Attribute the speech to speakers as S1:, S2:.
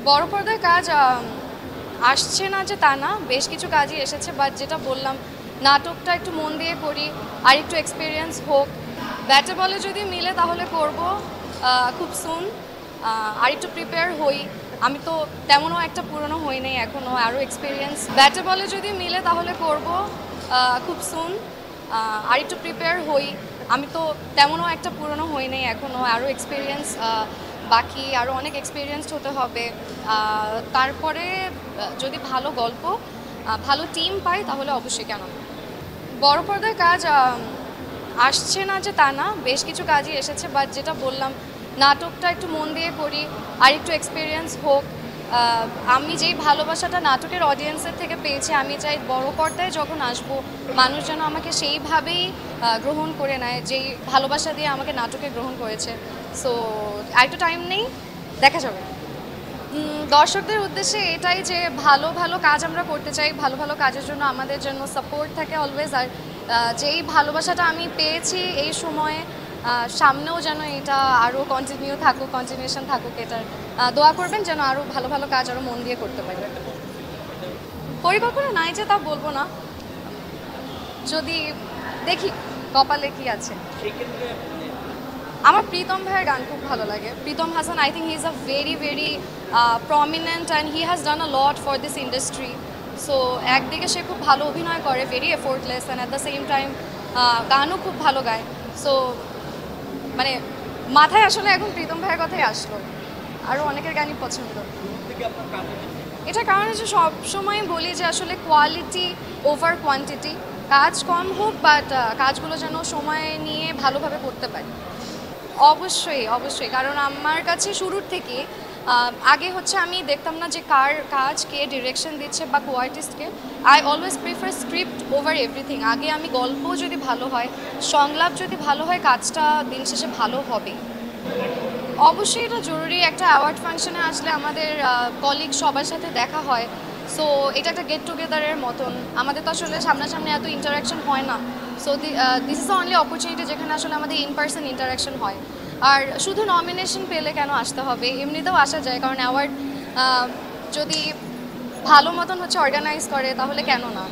S1: বড় পর্দায় কাজ আসছে না যে তা না, বেশ কিছু কাজই এসেছে, বাট যেটা বললাম নাটকটা একটু মন দিয়ে করি, আর একটু এক্সপিরিয়েন্স হোক। ব্যাটে বলে যদি মিলে তাহলে করব খুব সুন, আর একটু প্রিপেয়ার হই। আমি তো তেমনও একটা পুরনো হই নাই এখনও, আরও এক্সপিরিয়েন্স। ব্যাটে বলে যদি মিলে তাহলে করব খুব সুন, আর একটু প্রিপেয়ার হই। আমি তো তেমনও একটা পুরনো হই নাই এখনও, আরও এক্সপিরিয়েন্স বাকি, আরও অনেক এক্সপিরিয়েন্সড হতে হবে। তারপরে যদি ভালো গল্প, ভালো টিম পাই তাহলে অবশ্যই, কেন না। বড় পর্দায় কাজ আসছে না যে তা না, বেশ কিছু কাজই এসেছে, বাট যেটা বললাম নাটকটা একটু মন দিয়ে করি, আর একটু এক্সপিরিয়েন্স হোক। আমি যেই ভালোবাসাটা নাটকের অডিয়েন্সের থেকে পেয়েছি, আমি চাই বড় পর্দায় যখন আসবো মানুষ যেন আমাকে সেইভাবেই গ্রহণ করে নেয়, যেই ভালোবাসা দিয়ে আমাকে নাটকে গ্রহণ করেছে। সো একটু টাইম নেই, দেখা যাবে। দর্শকদের উদ্দেশ্যে এটাই যে ভালো ভালো কাজ আমরা করতে চাই, ভালো ভালো কাজের জন্য আমাদের জন্য সাপোর্ট থাকে অলওয়েজ। আর যেই ভালোবাসাটা আমি পেয়েছি এই সময়ে, সামনেও যেন এটা আরও কন্টিনিউশন থাকুক এটার। দোয়া করবেন যেন আরও ভালো ভালো কাজ আরও মন দিয়ে করতে পারি। পরিকল্পনা নাই যে তা বলবো না, যদি দেখি কপালে কি আছে। আমার প্রীতম ভাইয়ের গান খুব ভালো লাগে। Pritam Hasan, I think he is a very prominent and he has done a lot for this industry. So একদিকে সে খুব ভালো অভিনয় করে, very effortless, and at the same time গানও খুব ভালো গায়। সো মানে মাথায় আসলে এখন প্রীতম ভাইয়ের কথাই আসলো। আরও অনেকের গানই পছন্দ। এটার কারণ হচ্ছে সবসময় বলি যে আসলে কোয়ালিটি ওভার কোয়ান্টিটি। কাজ কম হোক, বাট কাজগুলো যেন সময় নিয়ে ভালোভাবে করতে পারি। অবশ্যই, কারণ আমার কাছে শুরুর থেকে আগে হচ্ছে আমি দেখতাম না যে কার কাজ কে ডিরেকশন দিচ্ছে বা কো আর্টিস্টকে। I always prefer script over everything. আগে আমি গল্প যদি ভালো হয়, সংলাপ যদি ভালো হয়, কাজটা দিন শেষে ভালো হবে। অবশ্যই এটা জরুরি। একটা অ্যাওয়ার্ড ফাংশনে আসলে আমাদের কলিগ সবার সাথে দেখা হয়। সো এটা একটা গেট টুগেদারের মতন। আমাদের তো আসলে সামনাসামনি এত ইন্টারাকশন হয় না। So this is the only opportunity যেখানে আসলে আমাদের ইন পার্সন ইন্টারাকশন হয়। আর শুধু নমিনেশন পেলে কেন আসতে হবে, এমনিতেও আসা যায়, কারণ অ্যাওয়ার্ড যদি ভালো মতন হচ্ছে অর্গানাইজ করে তাহলে কেন না।